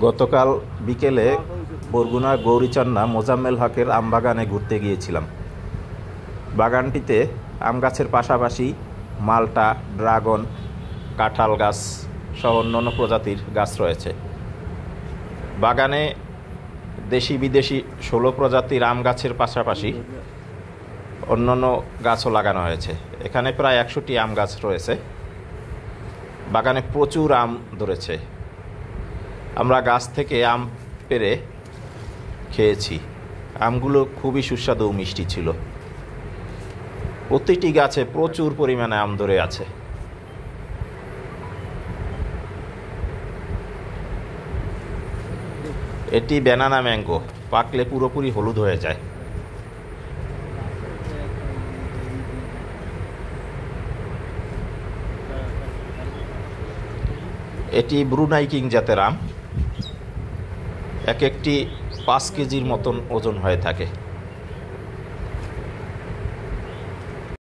গতকাল বিকেলে বরগুনার গৌরীচন্না মোজাম্মেল হকের আম বাগানে ঘুরতে গিয়েছিলাম। বাগানটিতে আম গাছের পাশাপাশি মালটা, ড্রাগন, কাঁঠাল গাছ সহ অন্যান্য প্রজাতির গাছ রয়েছে। বাগানে দেশি বিদেশি 16 প্রজাতির আম গাছের পাশাপাশি অন্যান্য গাছও লাগানো হয়েছে। এখানে প্রায় 100টি আম গাছ রয়েছে। বাগানে প্রচুর আম ধরেছে। আমরা গাছ থেকে আম পেড়ে খেয়েছি। আমগুলো খুবই সুস্বাদু ও মিষ্টি ছিল। প্রতিটি গাছে প্রচুর পরিমাণে আম ধরে আছে। এটি ব্যানানা ম্যাঙ্গো, পাকলে পুরোপুরি হলুদ হয়ে যায়। এটি ব্রুনাই কিং জাতের আম। এক একটি 5 কেজির মতন ওজন হয়ে থাকে।